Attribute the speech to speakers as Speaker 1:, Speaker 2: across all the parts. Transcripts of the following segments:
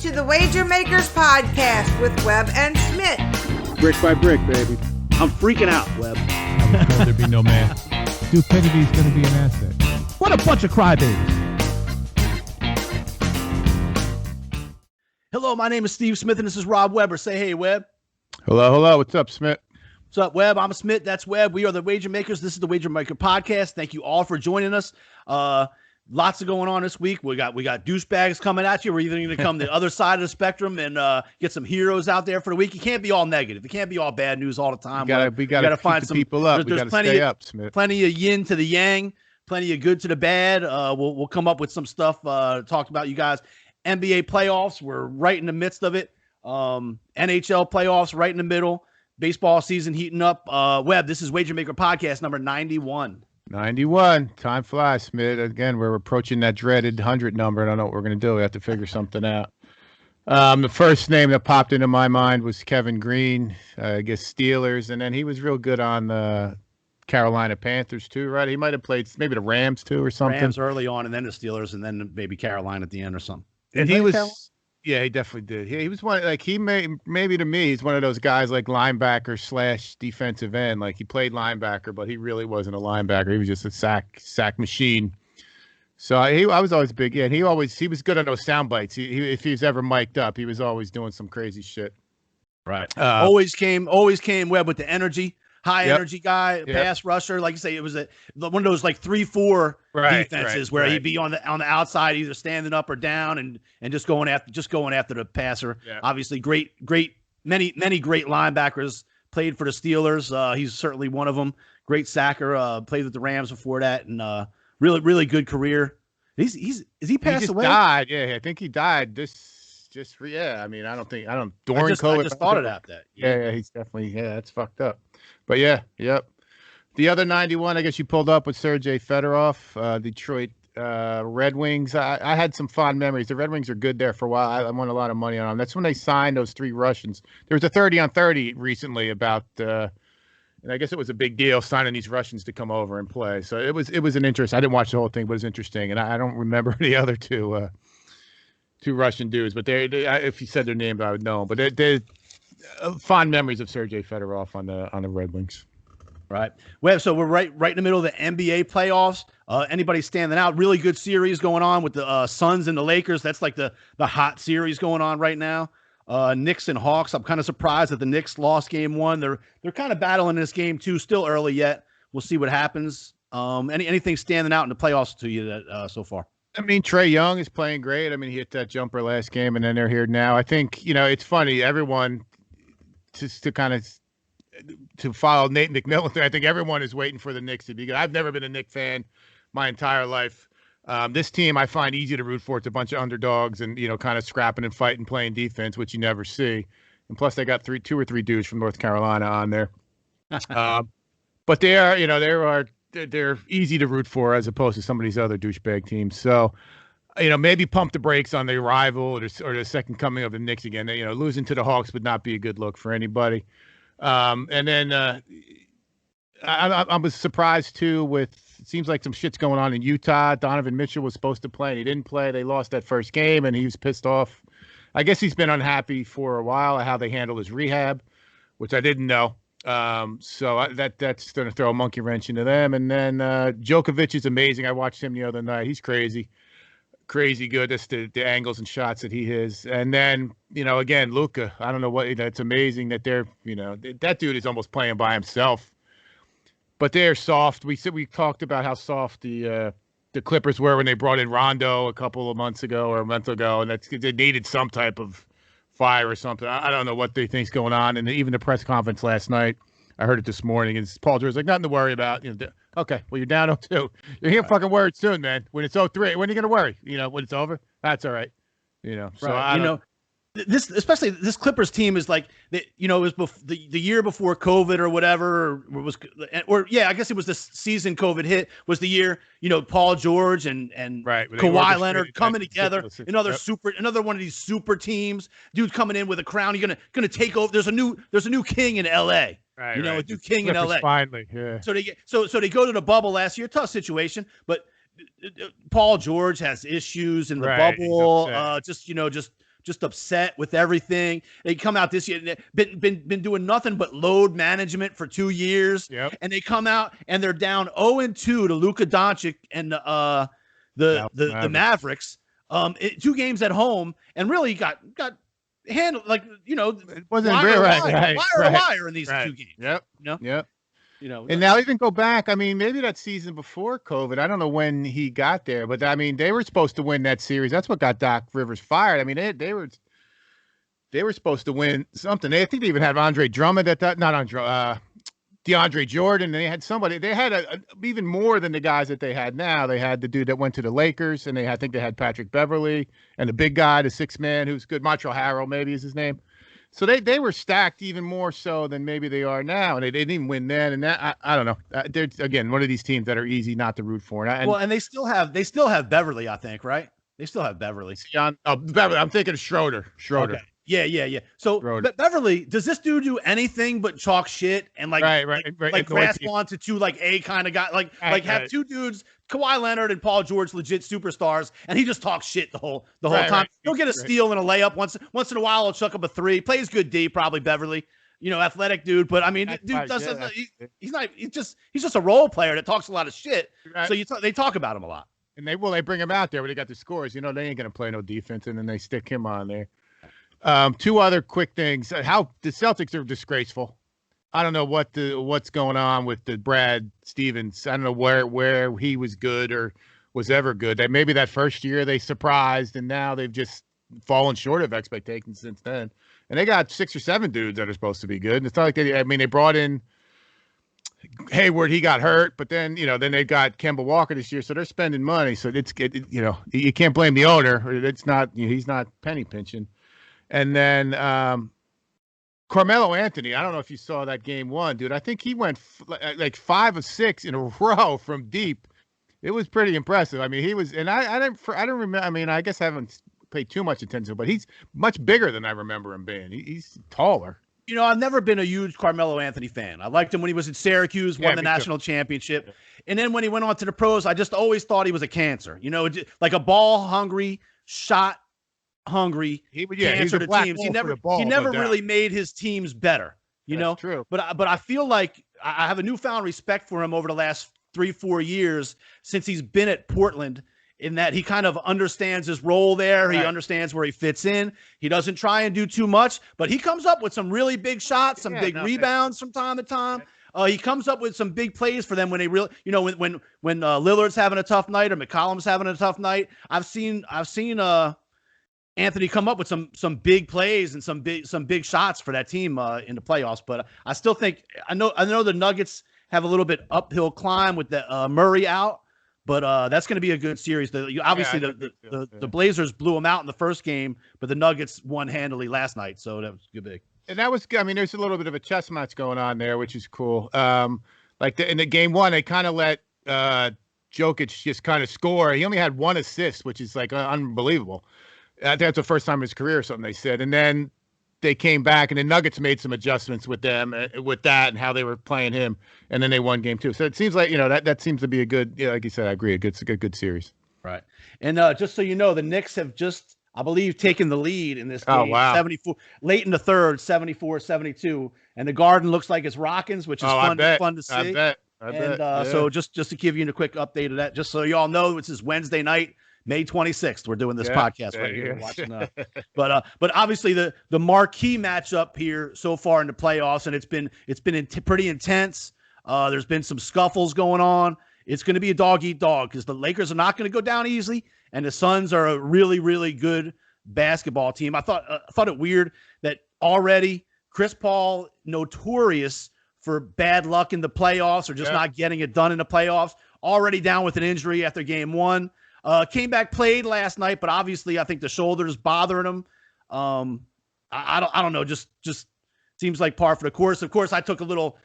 Speaker 1: to the Wager Makers Podcast with Web and Smitt.
Speaker 2: Brick by brick, baby. I'm freaking out, Web.
Speaker 3: I was told there'd be no man. Stupidity's going to be an asset. What a bunch of crybabies.
Speaker 4: Hello, my name is Steve Smith, and this is Rob Weber. Say hey, Web.
Speaker 5: Hello. What's up, Smitt?
Speaker 4: What's up, Web? I'm Smitt. That's Web. We are the Wager Makers. This is the Wager Maker Podcast. Thank you all for joining us. Lots of going on this week. We got douchebags coming at you. We're either going to come the other side of the spectrum and get some heroes out there for the week. You can't be all negative. It can't be all bad news all the time.
Speaker 5: We gotta find some people up. We gotta stay up, Smith.
Speaker 4: Plenty of yin to the yang, plenty of good to the bad. We'll come up with some stuff to talk about, you guys. NBA playoffs, we're right in the midst of it. NHL playoffs, right in the middle. Baseball season heating up. Webb, this is Wager Maker Podcast number 91.
Speaker 5: 91. Time flies, Smith. Again, we're approaching that dreaded 100 number. I don't know what we're going to do. We have to figure something out. The first name that popped into my mind was Kevin Green, I guess Steelers. And then he was real good on the Carolina Panthers, too, right? He might have played maybe the Rams, too, or something.
Speaker 4: Rams early on, and then the Steelers, and then maybe Carolina at the end or something.
Speaker 5: And he was... Yeah, he definitely did. He was one, like, maybe to me, he's one of those guys like linebacker / defensive end. Like, he played linebacker, but he really wasn't a linebacker. He was just a sack machine. So I was always big. Yeah, and he was good on those sound bites. If he was ever mic'd up, he was always doing some crazy shit.
Speaker 4: Right. Always came Webb with the energy. High energy guy, pass rusher. Like you say, it was one of those like 3-4 defenses where he'd be on the outside, either standing up or down, and just going after the passer. Yeah. Obviously, many great linebackers played for the Steelers. He's certainly one of them. Great sacker. Played with the Rams before that, and really good career. Is he passed away?
Speaker 5: Died. Yeah, I think he died. I mean, I don't during COVID.
Speaker 4: I just thought about that.
Speaker 5: Yeah, he's definitely that's fucked up. But yeah. The other 91, I guess you pulled up with Sergei Fedorov, Detroit Red Wings. I had some fond memories. The Red Wings are good there for a while. I won a lot of money on them. That's when they signed those 3 Russians. There was a 30-on-30 recently about, and I guess it was a big deal signing these Russians to come over and play. So it was an interest. I didn't watch the whole thing, but it was interesting. And I don't remember the other two Russian dudes, but they if you said their names, I would know them. But they're fond memories of Sergei Fedorov on the Red Wings.
Speaker 4: Right. Well, so we're right in the middle of the NBA playoffs. Anybody standing out? Really good series going on with the Suns and the Lakers. That's like the hot series going on right now. Knicks and Hawks. I'm kind of surprised that the Knicks lost game 1. They're kind of battling this game too. Still early yet. We'll see what happens. Anything standing out in the playoffs to you that so far?
Speaker 5: I mean, Trae Young is playing great. I mean, he hit that jumper last game, and then they're here now. I think, it's funny. Everyone, to follow Nate McMillan, I think everyone is waiting for the Knicks to be good. I've never been a Knicks fan my entire life. This team I find easy to root for. It's a bunch of underdogs and, kind of scrapping and fighting, playing defense, which you never see. And plus they got 2 or 3 dudes from North Carolina on there. But they are, they're easy to root for as opposed to some of these other douchebag teams. So, maybe pump the brakes on the arrival or the second coming of the Knicks again. Losing to the Hawks would not be a good look for anybody. And then I was surprised too it seems like some shit's going on in Utah. Donovan Mitchell was supposed to play and he didn't play. They lost that first game and he was pissed off. I guess he's been unhappy for a while at how they handle his rehab, which I didn't know. So that's going to throw a monkey wrench into them. And then Djokovic is amazing. I watched him the other night. He's crazy good. That's the angles and shots that he has. And then, again, Luka, I don't know what, it's amazing that they're, that dude is almost playing by himself, but they're soft. We talked about how soft the Clippers were when they brought in Rondo a couple of months ago or a month ago. And they needed some type of fire or something. I don't know what they think's going on. And even the press conference last night, I heard it this morning, and Paul George was like, nothing to worry about. Okay, well, you're down 0-2. You're here fucking worried soon, man. When it's 0-3, when are you going to worry? When it's over? That's all right. So
Speaker 4: right. Especially this Clippers team is like, it was the year before COVID or whatever, I guess it was the season COVID hit was the year, Paul George and Kawhi Leonard coming together, another one of these super teams, dude coming in with a crown. You're gonna take over. There's a new king in LA. Right, a new king in LA.
Speaker 5: Finally, yeah.
Speaker 4: So they go to the bubble last year. Tough situation, but Paul George has issues in the bubble. Just just upset with everything. They come out this year, been doing nothing but load management for 2 years.
Speaker 5: Yep.
Speaker 4: And they come out and they're down 0-2 to Luka Doncic and the Mavericks. 2 games at home, and really got handled, like,
Speaker 5: it wasn't
Speaker 4: wire to wire in these 2 games.
Speaker 5: Yep. Yep.
Speaker 4: And
Speaker 5: now even go back. I mean, maybe that season before COVID. I don't know when he got there, but I mean, they were supposed to win that series. That's what got Doc Rivers fired. I mean, they were supposed to win something. I think they even had Andre Drummond at that. Not Andre. DeAndre Jordan. They had somebody. They had even more than the guys that they had now. They had the dude that went to the Lakers, and I think they had Patrick Beverly and the big guy, the 6th man, who's good. Montreal Harrell, maybe is his name. So they were stacked even more so than maybe they are now, and they didn't even win then. And that I don't know. They're, again, one of these teams that are easy not to root for. And
Speaker 4: they still have Beverly, I think, right? They still have Beverly.
Speaker 5: Beverly. I'm thinking of Schroeder.
Speaker 4: Okay. Yeah. So Beverly, does this dude do anything but talk shit and like grasp onto 2 like A kind of guy, have 2 dudes, Kawhi Leonard and Paul George, legit superstars, and he just talks shit the whole time. He'll get a steal and a layup once in a while. He'll chuck up a 3. Plays good D, probably Beverly. Athletic dude, but I mean, dude doesn't. He's just a role player that talks a lot of shit. Right. So they talk about him a lot.
Speaker 5: And they bring him out there when they got the scores. They ain't gonna play no defense, and then they stick him on there. 2 other quick things. How the Celtics are disgraceful. I don't know what's going on with the Brad Stevens. I don't know where he was good or was ever good. Maybe that first year they surprised, and now they've just fallen short of expectations since then. And they got 6 or 7 dudes that are supposed to be good. And it's not like they brought in Hayward. He got hurt, but then then they got Kemba Walker this year, so they're spending money. So you can't blame the owner. It's not he's not penny pinching. And then Carmelo Anthony, I don't know if you saw that game 1, dude. I think he went like 5 of 6 in a row from deep. It was pretty impressive. I mean, he was, and I don't remember. I mean, I guess I haven't paid too much attention, but he's much bigger than I remember him being. He's taller.
Speaker 4: I've never been a huge Carmelo Anthony fan. I liked him when he was at Syracuse, won the national championship. Yeah. And then when he went on to the pros, I just always thought he was a cancer. Like a ball hungry, shot hungry cancer to teams. He never really made his teams better. That's true. But I feel like I have a newfound respect for him over the last 3-4 years since he's been at Portland, in that he kind of understands his role there. Right. He understands where he fits in. He doesn't try and do too much, but he comes up with some really big shots, some big rebounds from time to time. He comes up with some big plays for them when they really, when Lillard's having a tough night or McCollum's having a tough night. I've seen Anthony come up with some big plays and some big shots for that team in the playoffs. But I still think I know the Nuggets have a little bit uphill climb with the Murray out, but that's going to be a good series. The Blazers blew them out in the first game, but the Nuggets won handily last night, so that was good. Big.
Speaker 5: And that was, I mean, there's a little bit of a chess match going on there, which is cool. In the game 1, they kind of let Jokic just kind of score. He only had 1 assist, which is like unbelievable. That's the first time in his career or something, they said. And then they came back, and the Nuggets made some adjustments with them, with that and how they were playing him. And then they won game 2. So it seems like, that seems to be a good, like you said, I agree, a good series.
Speaker 4: Right. And just so you know, the Knicks have just, I believe, taken the lead in this game.
Speaker 5: Oh, wow.
Speaker 4: 74, late in the third, 74-72. And the Garden looks like it's rocking, which is fun to see.
Speaker 5: I bet.
Speaker 4: So just to give you a quick update of that, just so you all know, this is Wednesday night, May 26th. We're doing this podcast right here. Watching, but obviously the marquee matchup here so far in the playoffs, and it's been pretty intense. There's been some scuffles going on. It's going to be a dog eat dog because the Lakers are not going to go down easily, and the Suns are a really, really good basketball team. I thought it weird that already Chris Paul, notorious for bad luck in the playoffs or just not getting it done in the playoffs, already down with an injury after game 1. Came back, played last night, but obviously I think the shoulder's bothering him. I don't know, just seems like par for the course. Of course, I took a little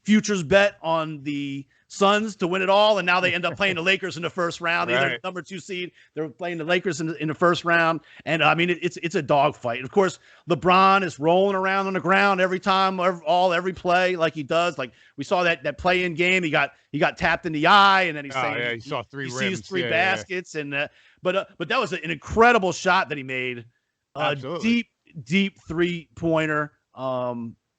Speaker 4: futures bet on the Suns to win it all, and now they end up playing the Lakers in the first round. They're
Speaker 5: Right.
Speaker 4: number 2 seed. They're playing the Lakers in the first round, and I mean it's a dogfight. Of course, LeBron is rolling around on the ground every time, every play, like he does. Like we saw that play-in game, he got tapped in the eye, and then he's saying
Speaker 5: he saw three
Speaker 4: he
Speaker 5: rims.
Speaker 4: sees 3 baskets, and but that was an incredible shot that he made, deep 3-pointer.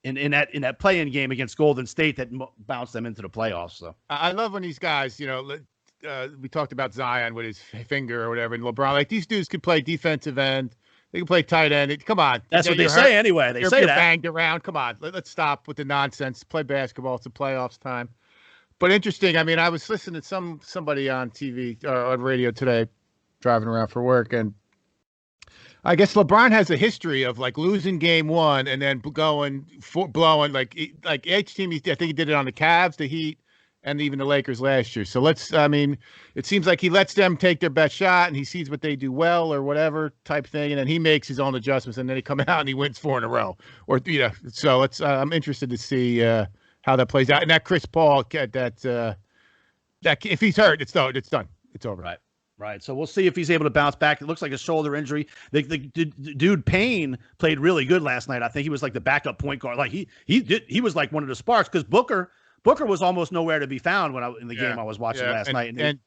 Speaker 4: In that play-in game against Golden State that bounced them into the playoffs. So
Speaker 5: I love when these guys, we talked about Zion with his finger or whatever, and LeBron, like these dudes can play defensive end, they can play tight end. Come on,
Speaker 4: that's what they say anyway. They say
Speaker 5: you're
Speaker 4: that
Speaker 5: banged around. Come on, let's stop with the nonsense. Play basketball. It's the playoffs time. But interesting. I mean, I was listening to somebody on TV or on radio today, driving around for work, and I guess LeBron has a history of like losing game 1 and then blowing like each team. I think he did it on the Cavs, the Heat, and even the Lakers last year. So it seems like he lets them take their best shot and he sees what they do well or whatever type thing, and then he makes his own adjustments and then he come out and he wins 4 in a row. Or so I'm interested to see how that plays out. And that Chris Paul, that if he's hurt, it's done. It's over.
Speaker 4: Right. So we'll see if he's able to bounce back. It looks like a shoulder injury. The dude Payne played really good last night. I think he was like the backup point guard. Like he was like one of the sparks because Booker was almost nowhere to be found in the game I was watching last night. And then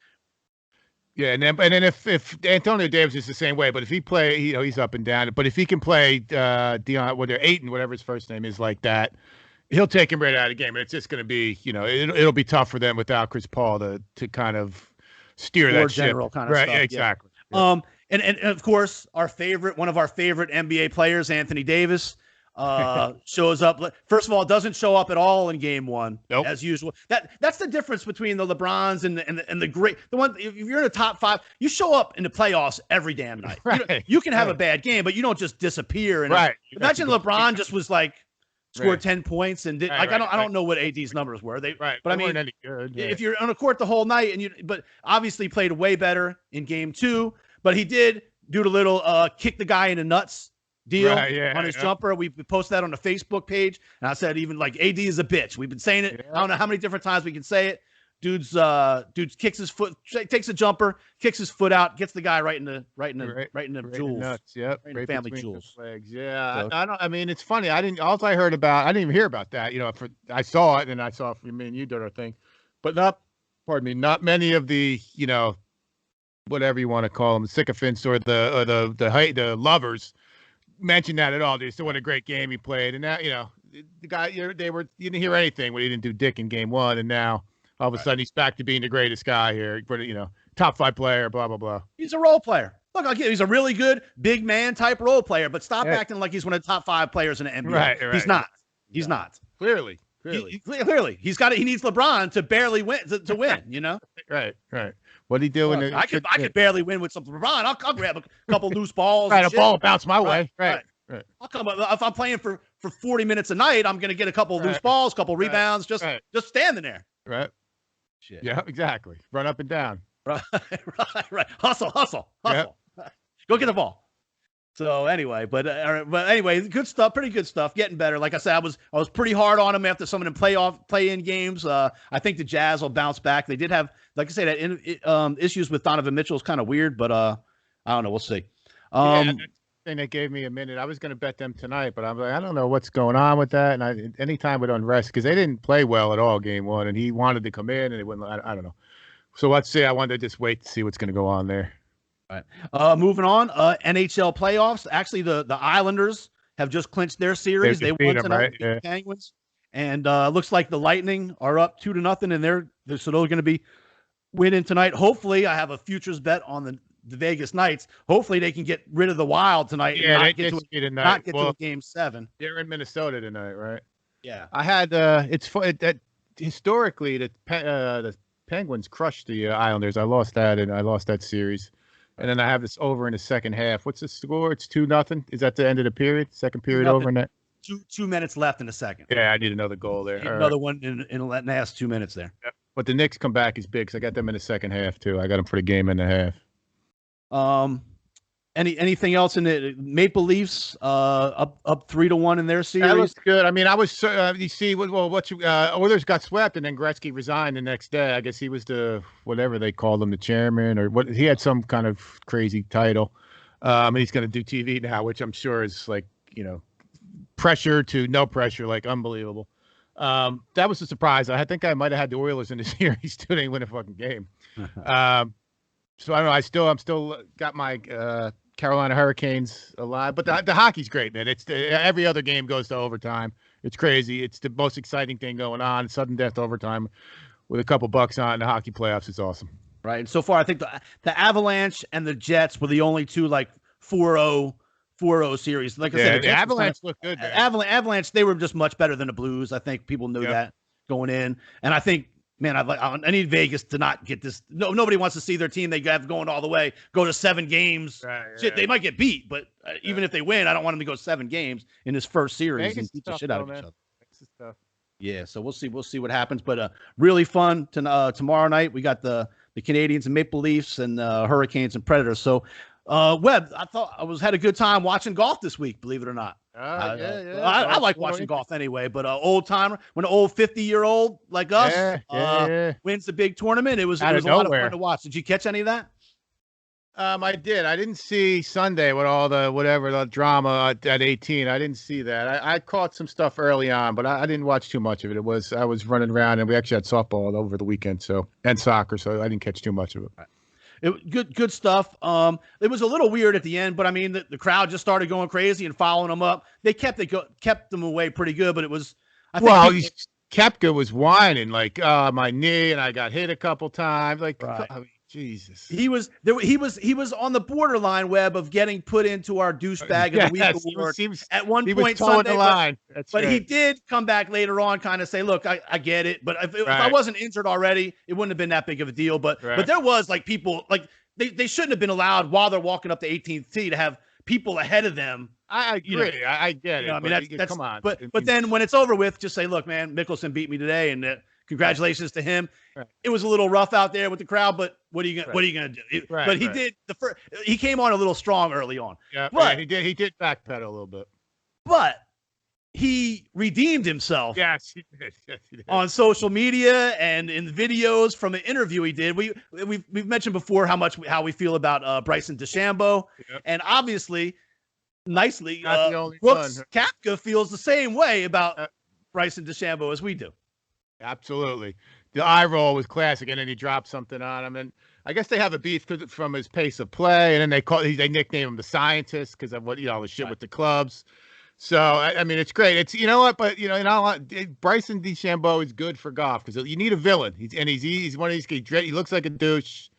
Speaker 4: if Antonio Davis is the same way, but if he play, he's up and down. But if he can play Ayton, whatever his first name is, like that, he'll take him right out of the game. And it's just going to be, it'll be tough for them without Chris Paul to kind of steer that general
Speaker 5: ship.
Speaker 4: Kind of
Speaker 5: right,
Speaker 4: stuff.
Speaker 5: exactly.
Speaker 4: Yeah. And of course, one of our favorite NBA players, Anthony Davis, shows up. First of all, doesn't show up at all in game 1, as usual. That's the difference between the LeBrons and the great. The one, if you're in the top 5, you show up in the playoffs every damn night.
Speaker 5: Right.
Speaker 4: You can have a bad game, but you don't just disappear. Imagine LeBron just was like scored 10 points and did, I don't know what AD's numbers were. But I mean,
Speaker 5: any good,
Speaker 4: if you're on the court the whole night but obviously played way better in game 2, but he did do the little kick the guy in the nuts deal on his jumper. We posted that on the Facebook page, and I said even like AD is a bitch. We've been saying it. I don't know how many different times we can say it. Dude's kicks his foot, takes a jumper, kicks his foot out, gets the guy right in the jewels.
Speaker 5: Nuts, yep.
Speaker 4: Right in the family jewels.
Speaker 5: Legs. Yeah. So, I mean, it's funny. I didn't even hear about that. I saw it and I saw me and you did our thing, but not many of the, whatever you want to call them, sycophants or the lovers mentioned that at all. They still what a great game he played. And now, the guy, you didn't hear anything when he didn't do dick in game 1. And now, all of a sudden, he's back to being the greatest guy here. Top 5 player, blah, blah, blah.
Speaker 4: He's a role player. Look, he's a really good big man type role player, but stop acting like he's one of the top 5 players in the NBA.
Speaker 5: Right.
Speaker 4: He's not. He's not.
Speaker 5: Clearly.
Speaker 4: Clearly. He needs LeBron to barely win, to win,
Speaker 5: Right. What'd he do?
Speaker 4: I could barely win with some LeBron. I'll grab a couple loose balls.
Speaker 5: Right, a ball bounce my way. Right.
Speaker 4: I'll come up. If I'm playing for 40 minutes a night, I'm going to get a couple loose balls, couple rebounds, just standing there.
Speaker 5: Right.
Speaker 4: Shit.
Speaker 5: Yeah, exactly. Run up and down.
Speaker 4: Right. Hustle. Yep. Go get the ball. So anyway, but anyway, good stuff. Pretty good stuff. Getting better. Like I said, I was pretty hard on him after some of them play-in games. I think the Jazz will bounce back. They did have, like I say, that issues with Donovan Mitchell is kind of weird, but I don't know. We'll see.
Speaker 5: That gave me a minute. I was going to bet them tonight, but I'm like, I don't know what's going on with that. And anytime with unrest, because they didn't play well at all game 1, and he wanted to come in, and they wouldn't. I don't know. So let's see. I wanted to just wait to see what's going to go on there.
Speaker 4: All right. Moving on. NHL playoffs. Actually, the Islanders have just clinched their series. They won tonight, the Penguins, and looks like the Lightning are up 2-0, and they're going to be winning tonight. Hopefully, I have a futures bet on the Vegas Knights. Hopefully they can get rid of the Wild tonight and not get to a game 7.
Speaker 5: They're in Minnesota tonight, right?
Speaker 4: Yeah.
Speaker 5: I had historically the Penguins crushed the Islanders. I lost that series. And then I have this over in the second half. What's the score? It's 2-0. Is that the end of the period? Second period over in that?
Speaker 4: 2 minutes left in the second.
Speaker 5: Yeah, I need another goal there.
Speaker 4: Another one in the last 2 minutes there.
Speaker 5: Yep. But the Knicks come back is big, because I got them in the second half too. I got them for the game and a half.
Speaker 4: Anything else in the Maple Leafs up 3-1 in their series?
Speaker 5: That looks good. I mean, I was you see, Oilers got swept, and then Gretzky resigned the next day. I guess he was the whatever they called him, the chairman, or what. He had some kind of crazy title. And he's going to do TV now, which I'm sure is like, pressure to no pressure, like unbelievable. That was a surprise. I think I might have had the Oilers in the series too. They didn't win a fucking game. So I don't know. I'm still got my Carolina Hurricanes alive, but the hockey's great, man. It's every other game goes to overtime. It's crazy. It's the most exciting thing going on. Sudden death overtime with a couple bucks on the hockey playoffs is awesome.
Speaker 4: Right. And so far, I think the Avalanche and the Jets were the only two like 4-0 series. Like I said,
Speaker 5: the Avalanche looked good.
Speaker 4: Avalanche, they were just much better than the Blues. I think people knew that going in, and I think. Man, I need Vegas to not get this. No, nobody wants to see their team they have going all the way, go to 7 games. Shit, they might get beat, but even if they win, I don't want them to go 7 games in this first series
Speaker 5: Vegas
Speaker 4: and beat the shit out of each other.
Speaker 5: Vegas is tough.
Speaker 4: Yeah, so we'll see what happens. But really fun tomorrow night. We got the Canadians and Maple Leafs and Hurricanes and Predators. So, Webb, I thought had a good time watching golf this week. Believe it or not. I like watching golf anyway, but old timer, when an old 50-year-old like us wins the big tournament, it was a lot of fun to watch. Did you catch any of that?
Speaker 5: I did. I didn't see Sunday with all the drama at 18. I didn't see that. I caught some stuff early on, but I didn't watch too much of it. I was running around, and we actually had softball over the weekend, and soccer, so I dn't catch too much of it.
Speaker 4: Good stuff. It was a little weird at the end, but I mean, the crowd just started going crazy and following them up. They kept them away pretty good, but it was.
Speaker 5: Koepka was whining like, my knee, and I got hit a couple times. Like,
Speaker 4: right.
Speaker 5: I mean, Jesus.
Speaker 4: He was on the borderline, Webb, of getting put into our douchebag of the week award. At one point Sunday,
Speaker 5: the line.
Speaker 4: But he did come back later on, kind of say, "Look, I get it, but if I wasn't injured already, it wouldn't have been that big of a deal." But there was like people like they shouldn't have been allowed while they're walking up the 18th tee to have people ahead of them.
Speaker 5: I agree. I get it.
Speaker 4: I mean, that's
Speaker 5: come on.
Speaker 4: But then when it's over with, just say, "Look, man, Mickelson beat me today, and congratulations to him." Right. It was a little rough out there with the crowd, but what are you gonna do? But he did he came on a little strong early on.
Speaker 5: Yeah, but he did backpedal a little bit.
Speaker 4: But he redeemed himself.
Speaker 5: Yes, he did. Yes, he did.
Speaker 4: On social media and in videos from an interview he did. We've mentioned before how we feel about Bryson DeChambeau, and obviously, nicely, Brooks Koepka feels the same way about Bryson DeChambeau as we do.
Speaker 5: Absolutely. The eye roll was classic, and then he dropped something on him. And I guess they have a beef from his pace of play, and then they nickname him the scientist because of what the shit with the clubs. So I mean, it's great. It's but Bryson DeChambeau is good for golf because you need a villain. He's one of these. He looks like a douche.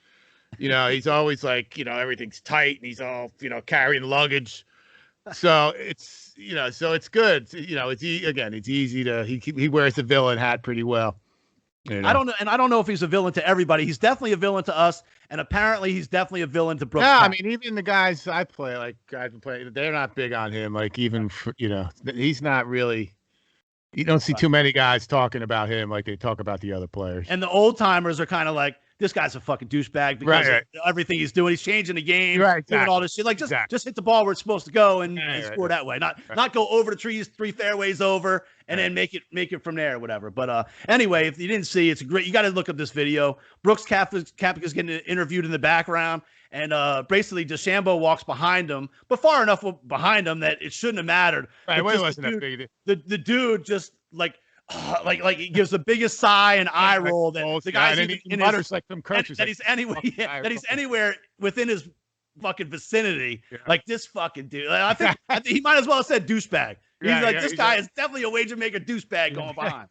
Speaker 5: He's always like everything's tight, and he's all carrying luggage. So it's so it's good. It's easy to he wears the villain hat pretty well. I don't know if he's a villain to everybody. He's definitely a villain to us, and apparently he's definitely a villain to Brooks. Yeah, I mean, even the guys I've been playing, they're not big on him. Like even he's not really. You don't see too many guys talking about him like they talk about the other players.
Speaker 4: And the old timers are kind of like, this guy's a fucking douchebag because of everything he's doing. He's changing the game, doing all this shit. Like just hit the ball where it's supposed to go and score that way. Not go over the trees, 3 fairways over, and then make it from there or whatever. But anyway, if you didn't see, it's great. You got to look up this video. Brooks Koepka's getting interviewed in the background, and basically DeChambeau walks behind him, but far enough behind him that it shouldn't have mattered.
Speaker 5: Right, well, it wasn't that big.
Speaker 4: The dude just like he gives the biggest sigh and eye roll that the guy's
Speaker 5: like some curses.
Speaker 4: That he's anywhere within his fucking vicinity. Yeah. Like this fucking dude. I think he might as well have said douchebag. This guy is definitely a wager maker douchebag going behind.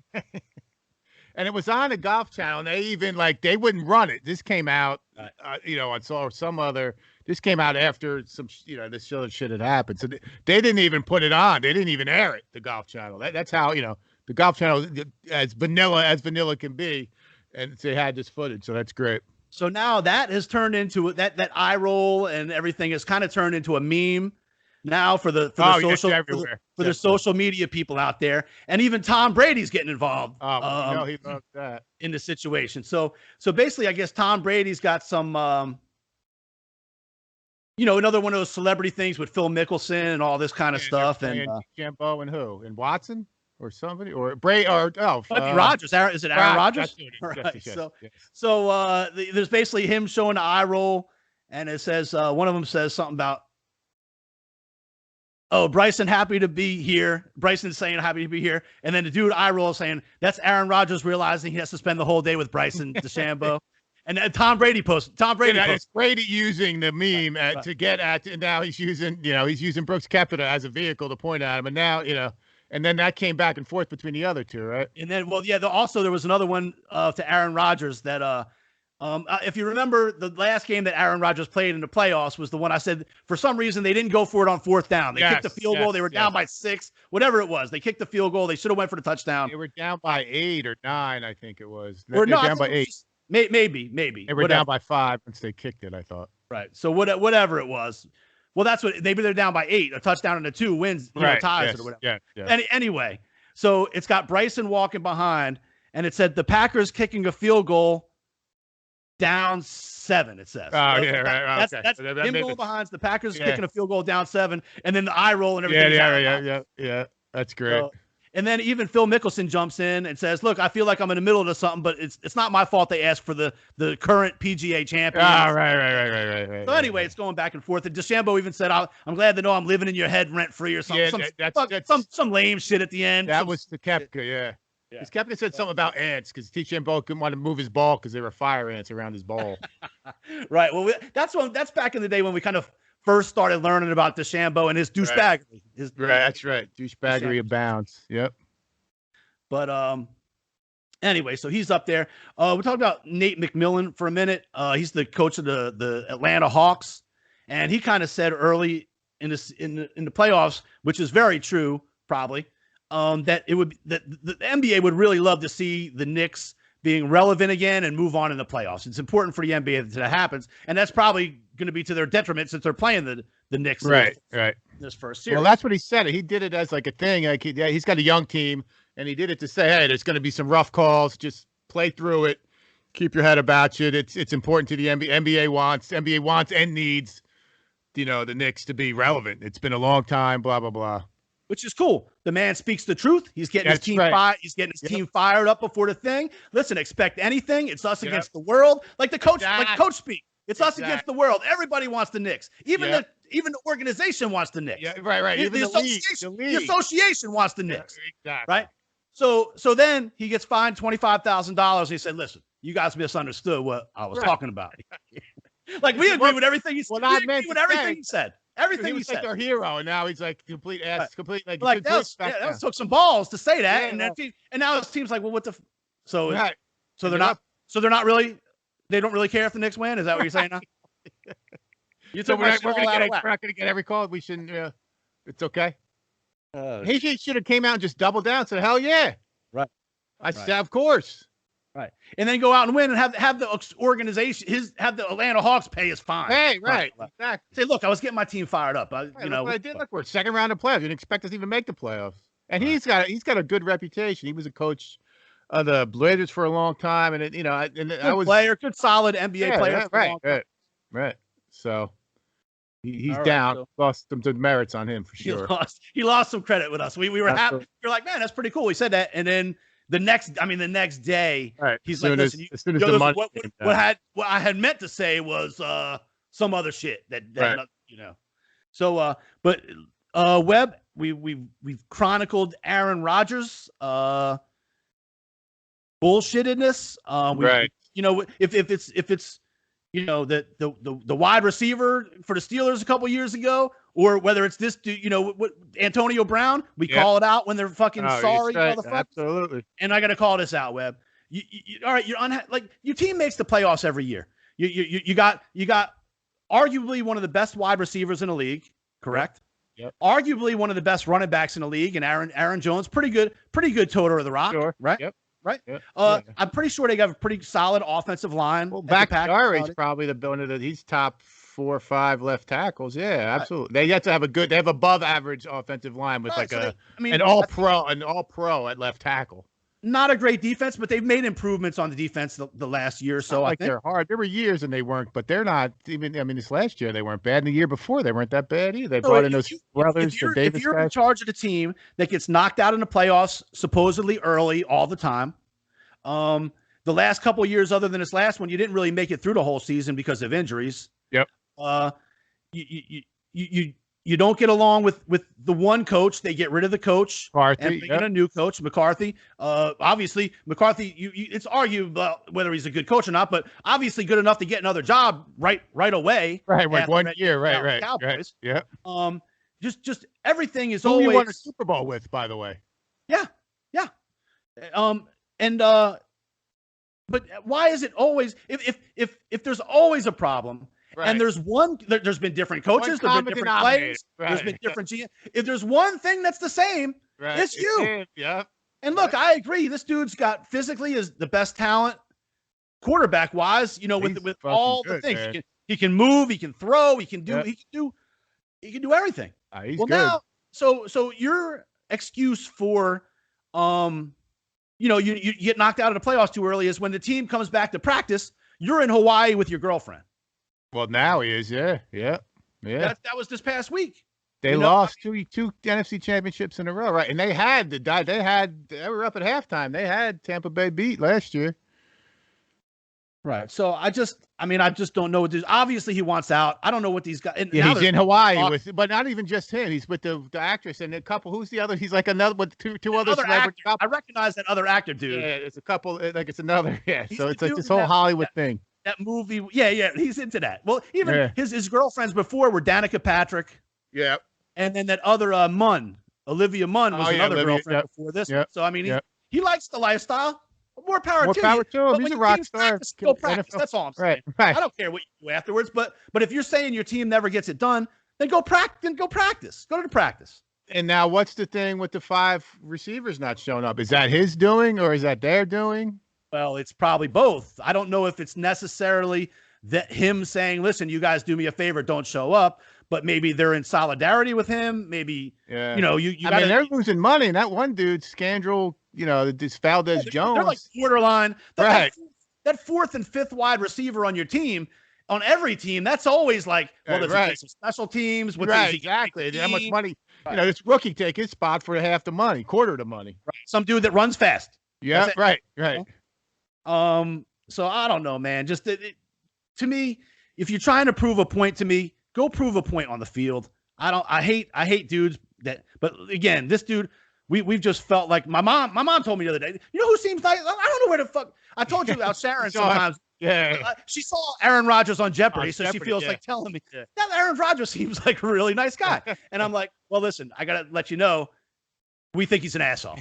Speaker 5: And it was on the Golf Channel. And they even they wouldn't run it. This came out, on some other. This came out after some, this other shit had happened. So they didn't even put it on. They didn't even air it. The Golf Channel. That's how the Golf Channel as vanilla can be, and they had this footage. So that's great.
Speaker 4: So now that has turned into that eye roll and everything has kind of turned into a meme. Now for the social media people out there, and even Tom Brady's getting involved.
Speaker 5: He loves that
Speaker 4: in the situation. So basically, I guess Tom Brady's got some another one of those celebrity things with Phil Mickelson and all this kind of stuff. And
Speaker 5: Jambo and who? And Watson or somebody or Bray or
Speaker 4: Rodgers. Is it Aaron Rodgers?
Speaker 5: Right.
Speaker 4: So there's basically him showing the eye roll, and it says one of them says something about, oh, Bryson happy to be here. Bryson's saying happy to be here, and then the dude eye roll saying that's Aaron Rodgers realizing he has to spend the whole day with Bryson DeChambeau. And Tom Brady posted. It's
Speaker 5: Brady using the meme to get at, and now he's using Brooks Koepka as a vehicle to point at him, and now and then that came back and forth between the other two, right?
Speaker 4: And then, also there was another one to Aaron Rodgers that, if you remember, the last game that Aaron Rodgers played in the playoffs was the one I said for some reason they didn't go for it on 4th down. They kicked the field goal. They were down by 6, whatever it was. They kicked the field goal. They should have went for the touchdown.
Speaker 5: They were down by 8 or 9, I think it was.
Speaker 4: They were
Speaker 5: down by 8.
Speaker 4: Maybe.
Speaker 5: They were down by 5 once they kicked it, I thought.
Speaker 4: Right. So whatever it was. Well, that's what maybe they're down by 8, a touchdown and a 2 wins, ties it or whatever. Yeah. Anyway, so it's got Bryson walking behind, and it said the Packers kicking a field goal down 7. It says.
Speaker 5: Oh yeah, right.
Speaker 4: That's him going behind. The Packers kicking a field goal down 7, and then the eye roll and everything.
Speaker 5: Yeah. That's great.
Speaker 4: So, and then even Phil Mickelson jumps in and says, "Look, I feel like I'm in the middle of something, but it's not my fault they asked for the current PGA champion."
Speaker 5: Right.
Speaker 4: So anyway, it's going back and forth. And DeChambeau even said, "I'm glad to know I'm living in your head rent free or something." Some lame shit at the end.
Speaker 5: That was the Koepka, yeah. Because Koepka said something about ants because DeChambeau couldn't want to move his ball because there were fire ants around his ball.
Speaker 4: Right. Well, that's back in the day when we kind of first started learning about DeChambeau and his douchebaggery.
Speaker 5: That's right. Douchebaggery abounds. Yep.
Speaker 4: But anyway, so he's up there. We're talking about Nate McMillan for a minute. He's the coach of the Atlanta Hawks, and he kind of said early in the playoffs, which is very true, probably, that the NBA would really love to see the Knicks being relevant again and move on in the playoffs. It's important for the NBA that that happens, and that's probably going to be to their detriment since they're playing the Knicks.
Speaker 5: Right.
Speaker 4: This first series.
Speaker 5: Well, that's what he said. He did it as like a thing. Like he's got a young team, and he did it to say, hey, there's going to be some rough calls. Just play through it. Keep your head about you. It's important to the NBA. NBA wants and needs, the Knicks to be relevant. It's been a long time. Blah blah blah.
Speaker 4: Which is cool. The man speaks the truth. He's getting his team team fired up before the thing. Listen, expect anything. It's us against the world. Like the coach, coach speak. It's us against the world. Everybody wants the Knicks. Even the organization wants the Knicks.
Speaker 5: Yeah, right. Even
Speaker 4: the association wants the Knicks.
Speaker 5: Exactly.
Speaker 4: Right. So then he gets fined $25,000. He said, "Listen, you guys misunderstood what I was talking about." Like we agree with everything he said. Everything he said. Everything he said.
Speaker 5: Like their hero, and now he's like complete ass, complete like
Speaker 4: that took some balls to say that, and now it seems like, well, what the? So they're not really. They don't really care if the Knicks win. Is that what you're saying now?
Speaker 5: We're not going to get every call. We shouldn't. It's okay. He should have came out and just doubled down. And said, "Hell yeah!"
Speaker 4: Right.
Speaker 5: I said, "Of course."
Speaker 4: Right, and then go out and win and have the organization have the Atlanta Hawks pay his fine.
Speaker 5: Hey, right, exactly.
Speaker 4: Say, look, I was getting my team fired up.
Speaker 5: Look what I did. Look, we're second round of playoffs. You didn't expect us to even make the playoffs. And he's got a good reputation. He was a coach of the Blazers for a long time, and good
Speaker 4: solid NBA player.
Speaker 5: Right. So he's down.
Speaker 4: So
Speaker 5: lost some merits on him for sure.
Speaker 4: He lost some credit with us. We were happy. You're like, man, that's pretty cool. He said that, and then. The next day, he's like, "Listen, what I had meant to say was some other shit that So, but Webb, we've chronicled Aaron Rodgers bullshittedness. If it's the wide receiver for the Steelers a couple years ago, or whether it's this dude, what Antonio Brown, we call it out when they're fucking sorry, motherfuckers.
Speaker 5: Absolutely.
Speaker 4: And I got to call this out, Webb. All right, your team makes the playoffs every year. You got arguably one of the best wide receivers in the league, correct?
Speaker 5: Yep.
Speaker 4: Arguably one of the best running backs in the league, and Aaron Jones, pretty good toter of the rock, right?
Speaker 5: Yep.
Speaker 4: Right. Yep. I'm pretty sure they have a pretty solid offensive line.
Speaker 5: Well, Bakhtiari's probably one of he's top 4 or 5 left tackles. Yeah, absolutely. They have to have they have above average offensive line with an all pro at left tackle.
Speaker 4: not a great defense, but they've made improvements on the defense the last year or so.
Speaker 5: I think they're hard. There were years and they weren't, but they're not even. I mean, this last year they weren't bad. And the year before they weren't that bad either. They brought in those brothers, the Davis
Speaker 4: If you're
Speaker 5: guys.
Speaker 4: in charge of the team that gets knocked out in the playoffs supposedly early all the time, the last couple of years, other than this last one, you didn't really make it through the whole season because of injuries.
Speaker 5: Yep.
Speaker 4: You don't get along with the one coach. They get rid of the coach
Speaker 5: McCarthy,
Speaker 4: and bring in a new coach, McCarthy. Obviously, McCarthy. It's arguable whether he's a good coach or not, but obviously good enough to get another job right away.
Speaker 5: Right, like 1 year. Right.
Speaker 4: Cowboys.
Speaker 5: Yeah.
Speaker 4: Just everything is
Speaker 5: Who
Speaker 4: always.
Speaker 5: you won a Super Bowl with, by the way.
Speaker 4: Yeah. But why is it always if there's always a problem? Right. And there's been different coaches, there's been different players, there's been different GM. If there's one thing that's the same, it's you.
Speaker 5: Yeah.
Speaker 4: And look, I agree. This dude's got physically is the best talent, quarterback wise. With all the things he can move, he can throw, he can do everything.
Speaker 5: He's good. Now,
Speaker 4: so your excuse for you get knocked out of the playoffs too early is when the team comes back to practice, you're in Hawaii with your girlfriend.
Speaker 5: Well, now he is, yeah.
Speaker 4: That was this past week.
Speaker 5: They lost two NFC championships in a row, right? And they were up at halftime. They had Tampa Bay beat last year.
Speaker 4: Right. So I just don't know what this. Obviously, he wants out. I don't know what these guys.
Speaker 5: He's in Hawaii but not even just him. He's with the actress and a couple. Who's the other? He's like another with two other celebrity couples.
Speaker 4: I recognize that other actor, dude.
Speaker 5: Yeah, it's a couple. Like it's another. Yeah. So it's like this whole Hollywood thing.
Speaker 4: That movie, yeah, he's into that. Well, even his girlfriends before were Danica Patrick.
Speaker 5: Yeah.
Speaker 4: And then that other Olivia Munn was another girlfriend before this. Yep. So I mean, he likes the lifestyle. More power to him.
Speaker 5: He's a rock star.
Speaker 4: Go practice. That's all I'm saying. Right. I don't care what you do afterwards, but if you're saying your team never gets it done, then go practice. Go to the practice.
Speaker 5: And now, what's the thing with the 5 receivers not showing up? Is that his doing or is that their doing?
Speaker 4: Well, it's probably both. I don't know if it's necessarily that him saying, listen, you guys do me a favor, don't show up, but maybe they're in solidarity with him. Maybe,
Speaker 5: they're losing money. And that one dude, Scandrel, this Valdez Jones.
Speaker 4: They're like borderline. Right. That 4th and 5th wide receiver on your team, on every team, that's always like, well, there's some special teams.
Speaker 5: Exactly. How much money, this rookie take his spot for half the money, quarter of the money.
Speaker 4: Right. Some dude that runs fast.
Speaker 5: Yeah, right.
Speaker 4: So I don't know, man. Just to me, if you're trying to prove a point to me, go prove a point on the field. I hate dudes but again, this dude, we've just felt like my mom told me the other day, you know who seems like, I don't know where the fuck, I told you about Sharon sometimes.
Speaker 5: Yeah.
Speaker 4: She saw Aaron Rodgers on Jeopardy, so she feels like telling me that Aaron Rodgers seems like a really nice guy. And I'm like, well, listen, I got to let you know, we think he's an asshole.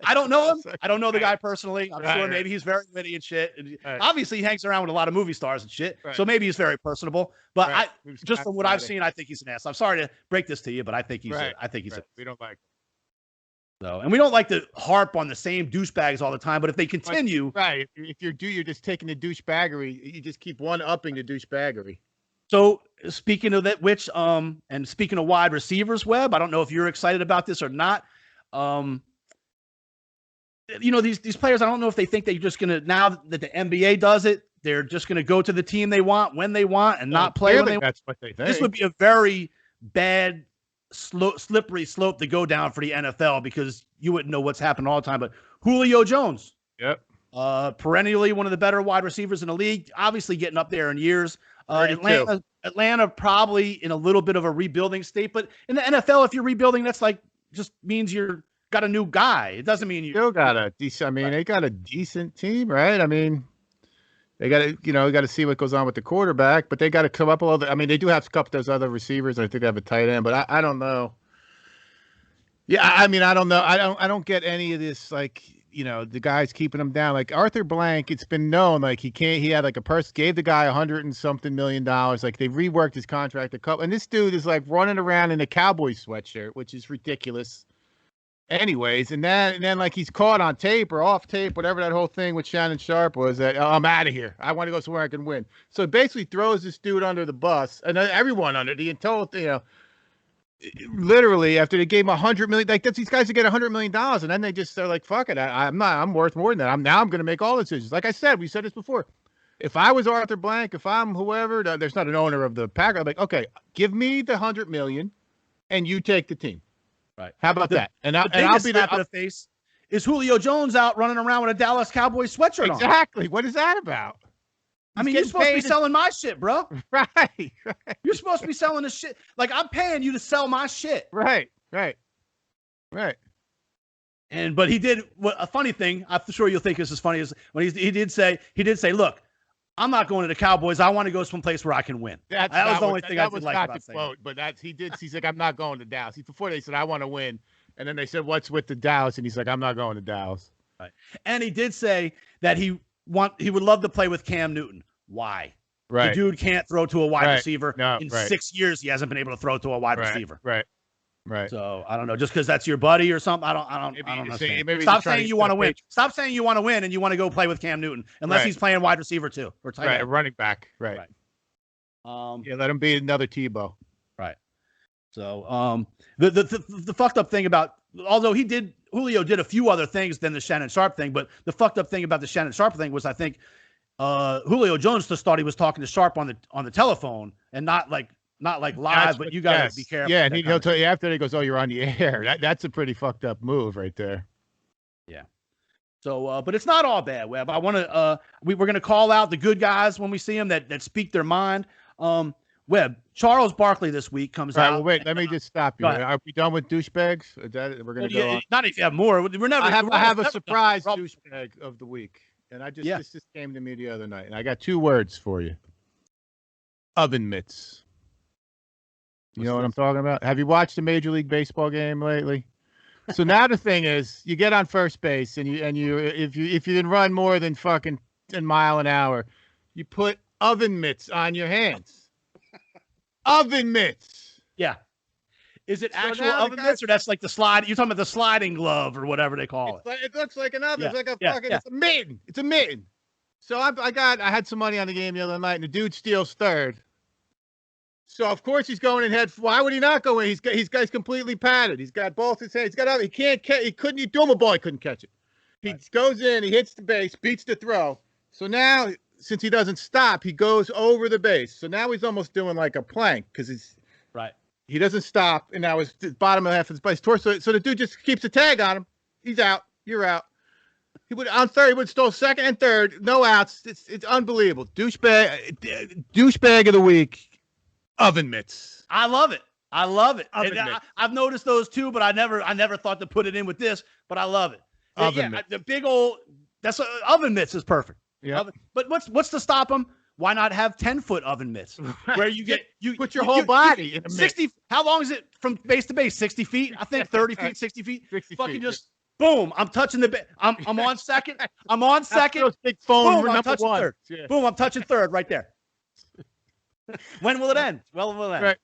Speaker 4: I don't know him. I don't know the guy personally. I'm sure maybe he's very witty and shit. And obviously, he hangs around with a lot of movie stars and shit. So maybe he's very personable. But just from what I've seen, I think he's an asshole. I'm sorry to break this to you, but I think he's.
Speaker 5: We don't like him.
Speaker 4: So, and we don't like to harp on the same douchebags all the time. But if they continue,
Speaker 5: if you're just taking the douchebaggery, you just keep one upping the douchebaggery.
Speaker 4: So speaking of that, and speaking of wide receivers, Webb, I don't know if you're excited about this or not. These players, I don't know if they think they're just going to, now that the NBA does it, they're just going to go to the team they want when they want and not play when they want.
Speaker 5: That's what they think.
Speaker 4: This would be a very bad, slippery slope to go down for the NFL because you wouldn't know what's happening all the time. But Julio Jones, perennially one of the better wide receivers in the league, obviously getting up there in years. Atlanta probably in a little bit of a rebuilding state, but in the NFL, if you're rebuilding, that's like just means you're got a new guy. It doesn't mean you
Speaker 5: still got a decent. I mean, they got a decent team, right? I mean, they got to got to see what goes on with the quarterback, but they got to come up a little. I mean, they do have a couple of those other receivers. I think they have a tight end, but I don't know. Yeah, I mean, I don't know. I don't get any of this like. The guy's keeping him down. Like Arthur Blank, it's been known, like he had like a person gave the guy $100 and something million. Like they reworked his contract a couple, and this dude is like running around in a Cowboys sweatshirt, which is ridiculous. Anyways, and then like he's caught on tape or off tape, whatever that whole thing with Shannon Sharp was that I'm out of here. I want to go somewhere I can win. So it basically throws this dude under the bus and everyone under the entire, literally after they gave him $100 million, like these guys that get $100 million, and then they just are like, fuck it, I'm worth more than that. I'm going to make all the decisions. Like I said, we said this before. If I was Arthur Blank, if I'm whoever, there's not an owner of the Packers. I'm like, okay, give me the $100 million, and you take the team.
Speaker 4: Right?
Speaker 5: How about that?
Speaker 4: And I'll be slap in the face. Is Julio Jones out running around with a Dallas Cowboys sweatshirt on?
Speaker 5: Exactly. What is that about?
Speaker 4: I mean, you're supposed to be selling my shit, bro.
Speaker 5: Right.
Speaker 4: You're supposed to be selling the shit. Like, I'm paying you to sell my shit.
Speaker 5: Right.
Speaker 4: But he did a funny thing. I'm sure you'll think this is funny. Is when he did say, look, I'm not going to the Cowboys. I want to go someplace where I can win. That was the only thing I did like about saying. Quote,
Speaker 5: but he's like, I'm not going to Dallas. Before they said, I want to win. And then they said, what's with the Dallas? And he's like, I'm not going to Dallas.
Speaker 4: Right. And he did say that he would love to play with Cam Newton. Why?
Speaker 5: Right.
Speaker 4: The dude can't throw to a wide receiver.
Speaker 5: No,
Speaker 4: in 6 years, he hasn't been able to throw to a wide receiver.
Speaker 5: Right.
Speaker 4: So I don't know, just because that's your buddy or something. I don't understand. Stop saying you want to win. Stop saying you want to win and you want to go play with Cam Newton, unless he's playing wide receiver too or tight end.
Speaker 5: Running back. Right. Let him be another Tebow.
Speaker 4: Right. So the fucked up thing about, although Julio did a few other things than the Shannon Sharp thing, but the fucked up thing about the Shannon Sharp thing was, I think Julio Jones just thought he was talking to Sharp on the telephone and not like live, but you gotta be careful.
Speaker 5: Yeah, and he'll tell you after he goes, "Oh, you're on the air." That's a pretty fucked up move right there.
Speaker 4: Yeah. So, but it's not all bad, Webb. I want to we're gonna call out the good guys when we see them that speak their mind. Webb, Charles Barkley this week comes out.
Speaker 5: Well, wait, let me just stop you. Are we done with douchebags? We're gonna go on?
Speaker 4: Not if you have more. We're never.
Speaker 5: I have a surprise douchebag of the week, and this just came to me the other night, and I got 2 words for you: oven mitts. You know what I'm talking about? Have you watched a Major League Baseball game lately? So now the thing is, you get on first base, and you if you can run more than fucking 10 miles an hour, you put oven mitts on your hands. Oven mitts.
Speaker 4: Yeah. Is it actual oven mitts, or that's like the slide? You're talking about the sliding glove or whatever they call it.
Speaker 5: It looks like an oven. Yeah. It's like a fucking. Yeah. It's a mitten. It's a mitten. So I had some money on the game the other night, and the dude steals third. So of course he's going in head. Why would he not go in? He's completely padded. He's got both his hands. He's got. He can't catch. He couldn't. You threw him a ball. He couldn't catch it. He goes in. He hits the base. Beats the throw. So now, since he doesn't stop, he goes over the base. So now he's almost doing like a plank because he's
Speaker 4: right.
Speaker 5: He doesn't stop, and now his bottom of half of his base torso. So the dude just keeps a tag on him. He's out. You're out. He would on third. He would stole second and third. No outs. It's unbelievable. Douchebag of the week. Oven mitts.
Speaker 4: I love it. I've noticed those too, but I never thought to put it in with this, but I love it.
Speaker 5: Oven mitts.
Speaker 4: The big old oven mitts is perfect.
Speaker 5: Yeah.
Speaker 4: But what's to stop them? Why not have 10-foot oven mitts where you
Speaker 5: put your whole body in a
Speaker 4: 60?
Speaker 5: mitt.
Speaker 4: How long is it from base to base? 60 feet? I think 30 feet, 60 feet.
Speaker 5: 60
Speaker 4: fucking
Speaker 5: feet.
Speaker 4: Just boom. I'm touching the. I'm on second. I'm on second.
Speaker 5: Big phone.
Speaker 4: Boom. I'm touching
Speaker 5: one.
Speaker 4: third.
Speaker 5: Yeah.
Speaker 4: Boom. I'm touching third right there. When will it end? Well, will it end?
Speaker 5: Right.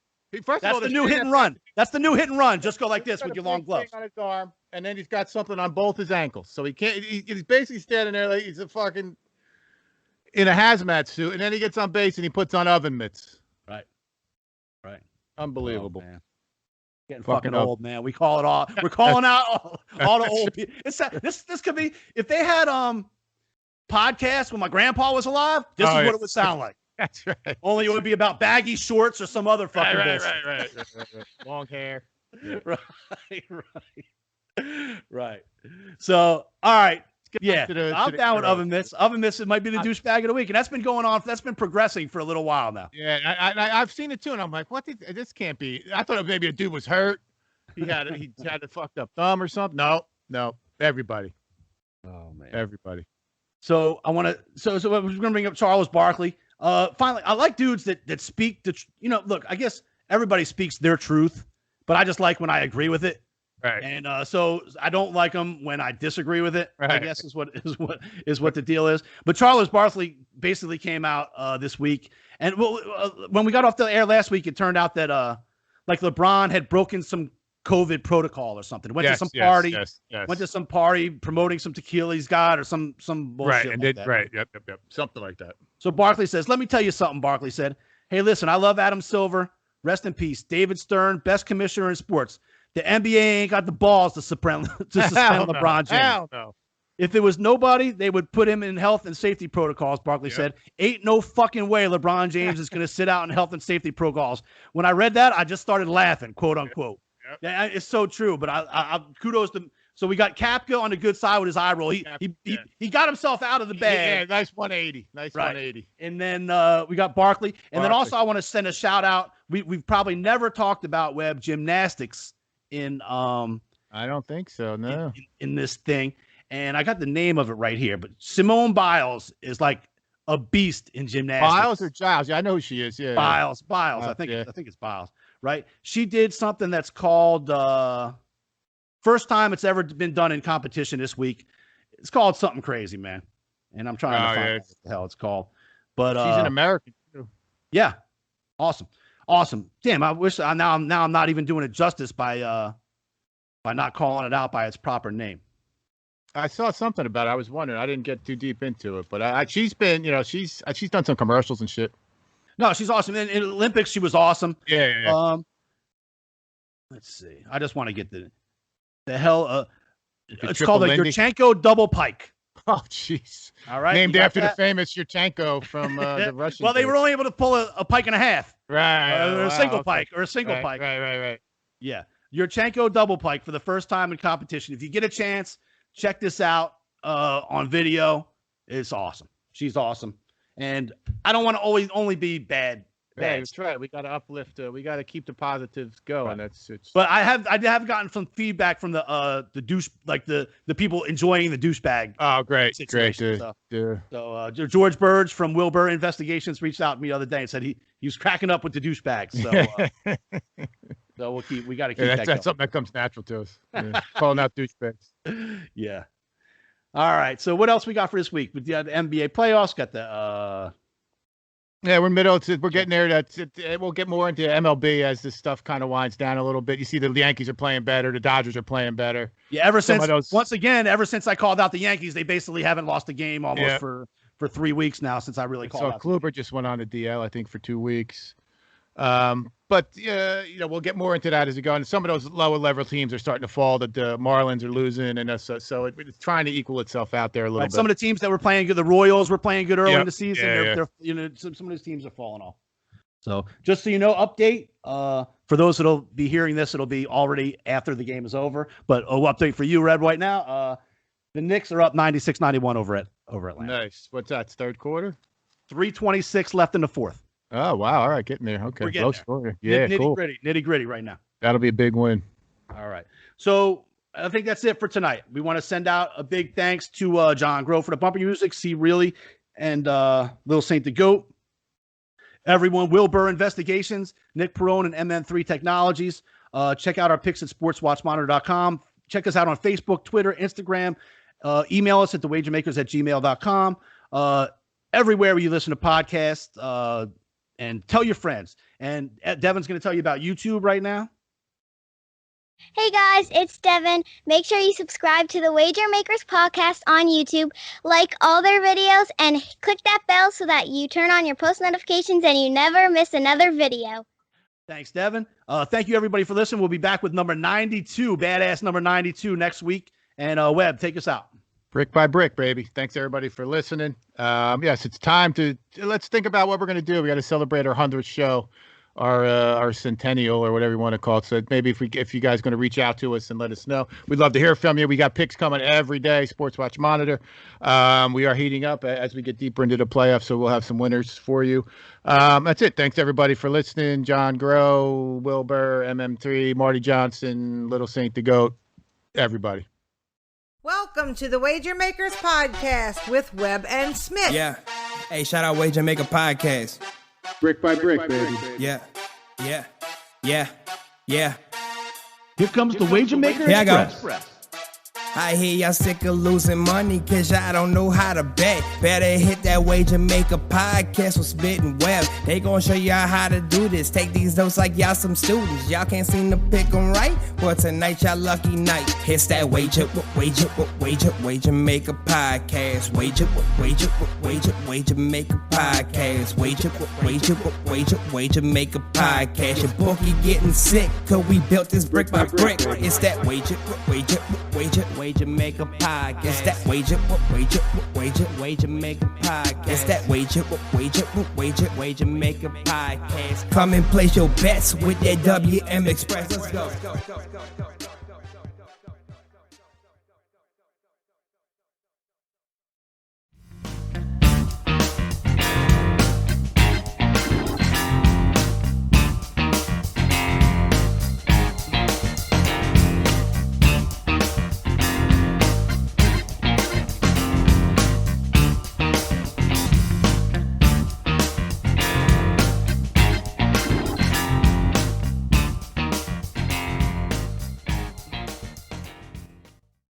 Speaker 5: First
Speaker 4: That's
Speaker 5: of all,
Speaker 4: the new hit and run. That's the new hit and run. Just go like this with your long gloves.
Speaker 5: On his arm, and then he's got something on both his ankles, so he can't. He's basically standing there like he's a fucking in a hazmat suit, and then he gets on base and he puts on oven mitts.
Speaker 4: Right.
Speaker 5: Unbelievable.
Speaker 4: Oh, man. Getting fucking old, man. We call it all. We're calling out all the old people. This could be if they had podcasts when my grandpa was alive. This is what it would sound like.
Speaker 5: That's right.
Speaker 4: Only it would be about baggy shorts or some other fucking bullshit.
Speaker 5: Right. Long hair. Yeah.
Speaker 4: Right. So, all right. Yeah,
Speaker 5: I'm
Speaker 4: down with oven mitts. Oven mitts, it might be the douchebag of the week, and that's been going on. That's been progressing for a little while now.
Speaker 5: Yeah, I've seen it too, and I'm like, what? This can't be. I thought maybe a dude was hurt. He had a fucked up thumb or something. No, everybody.
Speaker 4: Oh man,
Speaker 5: everybody.
Speaker 4: So I want to. So I was going to bring up Charles Barkley. Finally, I like dudes that speak the. Look, I guess everybody speaks their truth, but I just like when I agree with it.
Speaker 5: Right.
Speaker 4: And so I don't like them when I disagree with it. Right. I guess is what the deal is. But Charles Barkley basically came out this week, and when we got off the air last week, it turned out that like LeBron had broken some COVID protocol or something. Went to some party.
Speaker 5: Yes.
Speaker 4: Went to some party promoting some tequila he's got or some bullshit.
Speaker 5: Right. And
Speaker 4: like that.
Speaker 5: Right. Yep. Something like that.
Speaker 4: So Barkley says, "Let me tell you something." Barkley said, "Hey, listen, I love Adam Silver. Rest in peace. David Stern, best commissioner in sports. The NBA ain't got the balls to suspend LeBron James.
Speaker 5: Hell no.
Speaker 4: If it was nobody, they would put him in health and safety protocols, Barkley said. Ain't no fucking way LeBron James is going to sit out in health and safety protocols. When I read that, I just started laughing, quote unquote.
Speaker 5: Yep.
Speaker 4: Yeah, it's so true. But I kudos to. So we got Kapka on the good side with his eye roll. He got himself out of the bag.
Speaker 5: Yeah, nice 180. Nice 180.
Speaker 4: And then we got Barkley. And then also I want to send a shout out. We've probably never talked about Webb gymnastics in
Speaker 5: I don't think so. No.
Speaker 4: In this thing. And I got the name of it right here, but Simone Biles is like a beast in gymnastics.
Speaker 5: Biles or Giles? Yeah, I know who she is. Yeah.
Speaker 4: Biles. I think it's Biles, right? She did something that's called first time it's ever been done in competition this week. It's called something crazy, man. And I'm trying to find out what the hell it's called. But
Speaker 5: she's an American too.
Speaker 4: Yeah. Awesome. Damn, I wish now I'm not even doing it justice by not calling it out by its proper name.
Speaker 5: I saw something about it. I was wondering. I didn't get too deep into it, but she's been, she's done some commercials and shit.
Speaker 4: No, she's awesome. In Olympics, she was awesome.
Speaker 5: Yeah.
Speaker 4: Let's see. I just want to get the hell. It's
Speaker 5: Triple
Speaker 4: called a
Speaker 5: Lindy.
Speaker 4: Yurchenko double pike.
Speaker 5: Oh, jeez.
Speaker 4: All right.
Speaker 5: Named after the famous Yurchenko from the Russian.
Speaker 4: Well, they were only able to pull a pike and a half.
Speaker 5: Right.
Speaker 4: Or a single pike. Pike.
Speaker 5: Right.
Speaker 4: Yeah. Yurchenko double pike for the first time in competition. If you get a chance, check this out on video. It's awesome. She's awesome. And I don't want to only be bad.
Speaker 5: That's right. We got to uplift. We got to keep the positives going.
Speaker 4: Right. But I have gotten some feedback from the douche, like the people enjoying the douchebag.
Speaker 5: Oh, great.
Speaker 4: So George Burge from Wilbur Investigations reached out to me the other day and said he was cracking up with the douchebag. So so we got to keep that.
Speaker 5: That's something that comes natural to us. Yeah. Calling out douchebags.
Speaker 4: Yeah. All right. So what else we got for this week? We got the NBA playoffs. Got the
Speaker 5: Yeah, we're getting there. We'll get more into MLB as this stuff kind of winds down a little bit. You see the Yankees are playing better. The Dodgers are playing better.
Speaker 4: Yeah, ever since I called out the Yankees, they basically haven't lost a game almost for 3 weeks now since I really called out.
Speaker 5: So Kluber just went on the DL, I think, for 2 weeks. But we'll get more into that as we go. And some of those lower level teams are starting to fall. That the Marlins are losing, and so it's trying to equal itself out there a little bit.
Speaker 4: Some of the teams that were playing good, the Royals were playing good early in the season. They're some of those teams are falling off. So just so you know, update for those that'll be hearing this, it'll be already after the game is over. But update for you, Red, right now. The Knicks are up 96-91 over Atlanta.
Speaker 5: Nice. What's that? Third quarter?
Speaker 4: 3:26 left in the fourth.
Speaker 5: Oh, wow. All right. Getting there. Okay.
Speaker 4: Low
Speaker 5: score. Yeah,
Speaker 4: nitty gritty right now.
Speaker 5: That'll be a big win.
Speaker 4: All right. So I think that's it for tonight. We want to send out a big thanks to John Grove for the bumper music, C. Really, and Little Saint the Goat. Everyone, Wilbur Investigations, Nick Perone, and MN3 Technologies. Check out our picks at sportswatchmonitor.com. Check us out on Facebook, Twitter, Instagram. Email us at thewagermakers@gmail.com. Everywhere where you listen to podcasts. And tell your friends. And Devin's going to tell you about YouTube right now.
Speaker 6: Hey guys, it's Devin. Make sure you subscribe to the Wager Makers podcast on YouTube, like all their videos, and click that bell so that you turn on your post notifications and you never miss another video.
Speaker 4: Thanks, Devin. Thank you, everybody, for listening. We'll be back with number 92, badass number 92 next week. And Webb, take us out.
Speaker 5: Brick by brick, baby. Thanks, everybody, for listening. Yes, it's time let's think about what we're going to do. We got to celebrate our 100th show, our centennial, or whatever you want to call it. So maybe if you guys are going to reach out to us and let us know, we'd love to hear from you. We got picks coming every day, Sports Watch Monitor. We are heating up as we get deeper into the playoffs, so we'll have some winners for you. That's it. Thanks, everybody, for listening. John Grow, Wilbur, MM3, Marty Johnson, Little Saint the Goat, everybody.
Speaker 1: Welcome to the Wager Makers podcast with Webb and Smitt.
Speaker 7: Yeah. Hey, shout out Wager Maker podcast.
Speaker 2: Brick by brick, baby.
Speaker 7: Yeah.
Speaker 4: Here comes the Wager Maker
Speaker 7: Here I go.
Speaker 4: Express.
Speaker 7: I hear y'all sick of losing money cause y'all don't know how to bet. Better hit that Wager Maker podcast with Smitt and Web. They gon' show y'all how to do this. Take these notes like y'all some students. Y'all can't seem to pick them right? Well, tonight y'all lucky night. It's that Wager Maker podcast. Wager Maker podcast. Wager Maker podcast. Your bookie getting sick cause we built this brick by brick. It's that Wager Maker podcast. It's that Wager Maker podcast. It's that Wager Maker podcast. Come and place your bets with that WM Express. Let's go.